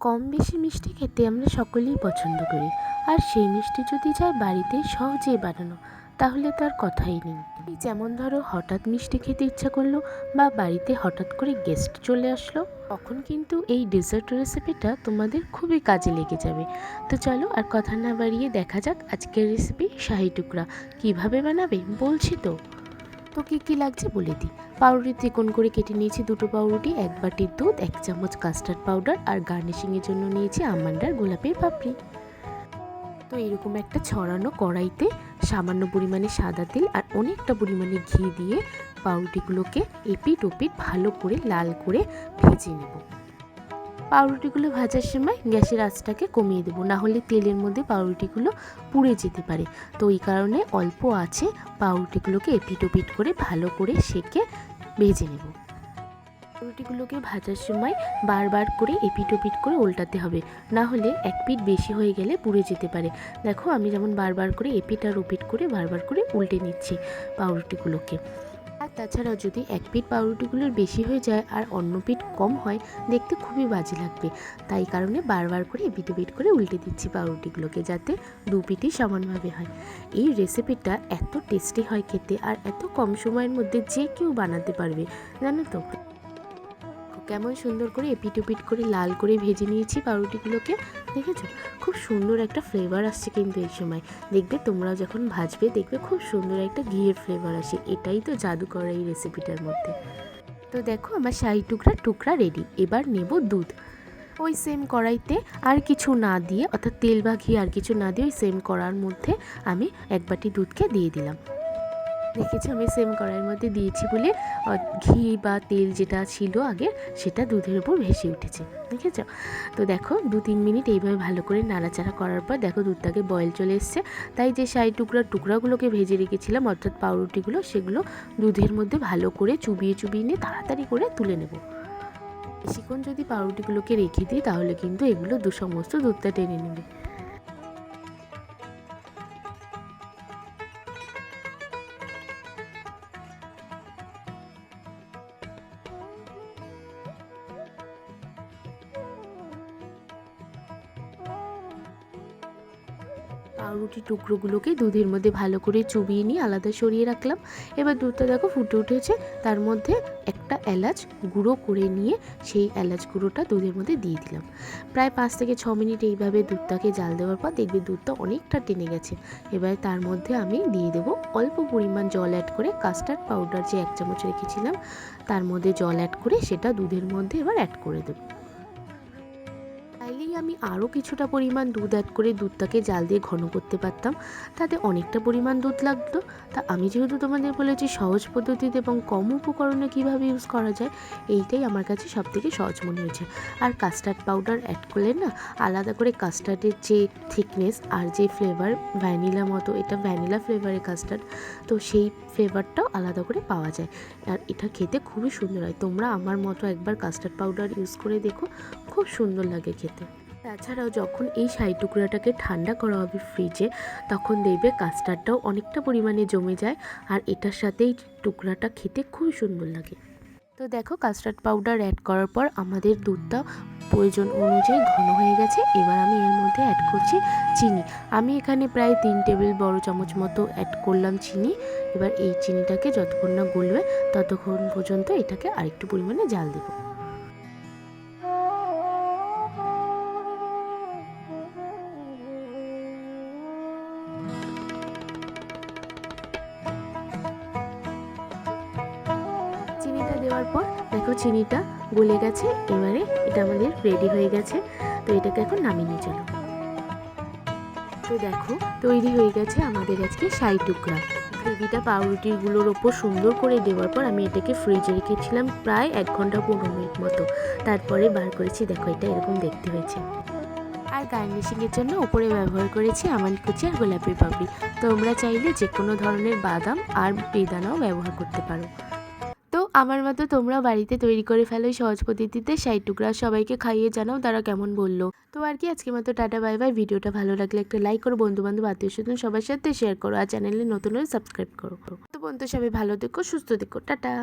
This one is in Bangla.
কম বেশি মিষ্টি খেতে আমরা সকলেই পছন্দ করি, আর সেই মিষ্টি যদি যায় বাড়িতে সহজেই বানানো, তাহলে তো আর কথাই নেই। যেমন ধরো হঠাৎ মিষ্টি খেতে ইচ্ছা করলো, বা বাড়িতে হঠাৎ করে গেস্ট চলে আসলো, তখন কিন্তু এই ডেজার্ট রেসিপিটা তোমাদের খুবই কাজে লেগে যাবে। তো চলো আর কথা না বাড়িয়ে দেখা যাক আজকের রেসিপি শাহি টুকরা কীভাবে বানাবে বলছি তো। কী লাগছে বলে দিই। পাউরুটি চিকন করে কেটে নিয়েছি 2টো পাউরুটি, 1 বাটি দুধ, 1 চামচ কাস্টার্ড পাউডার, আর গার্নিশিংয়ের জন্য নিয়েছি আমন্ড আর গোলাপের পাপড়ি। তো এরকম একটা ছড়ানো কড়াইতে সামান্য পরিমাণে সাদা তেল আর অনেকটা পরিমাণে ঘি দিয়ে পাউরুটিগুলোকে এপিট ওপিট ভালো করে লাল করে ভেজে নেব। পাউরুটিগুলো ভাজার সময় গ্যাসের আঁচটাকে কমিয়ে দেবো, না হলে তেলের মধ্যে পাউরুটিগুলো পুড়ে যেতে পারে। তো এই কারণে অল্প আছে পাউরুটিগুলোকে এপিট ওপিট করে ভালো করে সেঁকে ভেজে নেব। পাউরুটিগুলোকে ভাজার সময় বারবার করে এপিট ওপিট করে উল্টাতে হবে, না হলে এক পিঠ বেশি হয়ে গেলে পুড়ে যেতে পারে। দেখো আমি যেমন বারবার করে এপিট আর ওপিট করে বারবার করে উল্টে নিচ্ছি পাউরুটিগুলোকে। আর তাছাড়াও যদি এক পিঠ পাউরুটিগুলোর বেশি হয়ে যায় আর অন্য পিঠ কম হয়, দেখতে খুবই বাজে লাগবে। তাই কারণে বারবার করে এপিট ওপিট করে উল্টে দিচ্ছি পাউরুটিগুলোকে, যাতে দু পিঠই সমানভাবে হয়। এই রেসিপিটা এত টেস্টি হয় খেতে, আর এত কম সময়ের মধ্যে যে কেউ বানাতে পারবে, জানো তো। কেমন সুন্দর করে এপিট ওপিট করে লাল করে ভেজে নিয়েছি পাউরুটিগুলোকে, দেখেছো? খুব সুন্দর একটা ফ্লেভার আসছে কিন্তু এই সময়। দেখবে তোমরাও যখন ভাজবে দেখবে খুব সুন্দর একটা ঘিয়ের ফ্লেভার আসে। এটাই তো জাদু করা এই রেসিপিটার মধ্যে। তো দেখো আমার শাহি টুকরা রেডি। এবার নেব দুধ। ওই সেম কড়াইতে আর কিছু না দিয়ে, অর্থাৎ তেল বা ঘি আর কিছু না দিয়ে ওই সেম কড়ার মধ্যে আমি 1 বাটি দুধকে দিয়ে দিলাম। দেখেছি আমি সেম কড়াইয়ের মধ্যে দিয়েছি বলে ঘি বা তেল যেটা ছিল আগে সেটা দুধের উপর ভেসে উঠেছে, দেখেছ? তো দেখো 2-3 মিনিট এইভাবে ভালো করে নাড়াচাড়া করার পর দেখো দুধটাকে বয়েল চলে এসছে। তাই যে শাহি টুকরাগুলোকে ভেজে রেখেছিলাম, অর্থাৎ পাউরুটিগুলো, সেগুলো দুধের মধ্যে ভালো করে চুবিয়ে নিয়ে তাড়াতাড়ি করে তুলে নেব। বেশিক্ষণ যদি পাউরুটিগুলোকে রেখে দিই তাহলে কিন্তু এগুলো সমস্ত দুধটা টেনে নেবে। পাউরুটি টুকরোগুলোকে দুধের মধ্যে ভালো করে চুবিয়ে নিয়ে আলাদা সরিয়ে রাখলাম। এবার দুধটা দেখো ফুটে উঠেছে, তার মধ্যে একটা এলাচ গুঁড়ো করে নিয়ে সেই এলাচ গুঁড়োটা দুধের মধ্যে দিয়ে দিলাম। প্রায় 5 থেকে 6 মিনিট এইভাবে দুধটাকে জাল দেওয়ার পর দেখবে দুধটা অনেকটা টেনে গেছে। এবার তার মধ্যে আমি দিয়ে দেবো অল্প পরিমাণ জল অ্যাড করে, কাস্টার্ড পাউডার যে 1 চামচ রেখেছিলাম তার মধ্যে জল অ্যাড করে সেটা দুধের মধ্যে এবার অ্যাড করে দেবো। চাইলেই আমি আরও কিছুটা পরিমাণ দুধ অ্যাড করে দুধটাকে জাল দিয়ে ঘন করতে পারতাম, তাতে অনেকটা পরিমাণ দুধ লাগতো। তা আমি যেহেতু তোমাদের বলেছি সহজ পদ্ধতিতে এবং কম উপকরণে কীভাবে ইউজ করা যায়, এইটাই আমার কাছে সবথেকে সহজ মনে হয়েছে। আর কাস্টার্ড পাউডার অ্যাড করলে না আলাদা করে কাস্টার্ডের যে থিকনেস আর যে ফ্লেভার, ভ্যানিলা মতো, এটা ভ্যানিলা ফ্লেভারের কাস্টার্ড, তো সেই ফ্লেভারটাও আলাদা করে পাওয়া যায়। আর এটা খেতে খুবই সুন্দর হয়। তোমরা আমার মতো একবার কাস্টার্ড পাউডার ইউজ করে দেখো, খুব সুন্দর লাগে খেতে। তাছাড়াও যখন এই শাহি টুকরাটাকে ঠান্ডা করা হবে ফ্রিজে, তখন দেখবে কাস্টার্ডটাও অনেকটা পরিমাণে জমে যায়, আর এটার সাথে এই টুকরাটা খেতে খুবই সুন্দর লাগে। তো দেখো কাস্টার্ড পাউডার অ্যাড করার পর আমাদের দুধটা প্রয়োজন অনুযায়ী ঘন হয়ে গেছে। এবার আমি এর মধ্যে অ্যাড করছি চিনি। আমি এখানে প্রায় 3 টেবিল বড় চামচ মতো অ্যাড করলাম চিনি। এবার এই চিনিটাকে যতক্ষণ না গলবে ততক্ষণ পর্যন্ত এটাকে আরেকটু পরিমাণে জাল দেবো। চিনিটা দেওয়ার পর দেখো চিনিটা গলে গেছে। এবারে এটা আমাদের রেডি হয়ে গেছে। তো এটাকে এখন নামিয়ে নিয়ে চলো। তো দেখো তৈরি হয়ে গেছে আমাদের আজকে শাহি টুকরা। গ্রেভিটা পাউরুটিগুলোর ওপর সুন্দর করে দেওয়ার পর আমি এটাকে ফ্রিজে রেখেছিলাম প্রায় 1 ঘন্টা 15 মিনিট মতো। তারপরে বার করেছি, দেখো এটা এরকম দেখতে হয়েছে। আর গার্নিশিংয়ের জন্য উপরে ব্যবহার করেছি আমন্ড কুচি আর গোলাপি পাপড়ি। তোমরা চাইলে যে কোনো ধরনের বাদাম আর বেদানাও ব্যবহার করতে পারো। তো আমার মতো তোমরা বাড়িতে তৈরি করে ফেলো সহজ পদ্ধতিতে শাহি টুকরা। সবাইকে খাইয়ে জানাও তারা কেমন বললো। তো আর কি, আজকের মতো টাটা বাই বাই। ভিডিওটা ভালো লাগলে একটা লাইক করো, বন্ধুবান্ধব আত্মীয়স্বজন সবার সাথে শেয়ার করো, আর চ্যানেলে নতুন হলে সাবস্ক্রাইব করো। তো বন্ধু সবাই ভালো থেকো, সুস্থ থেকো, টাটা।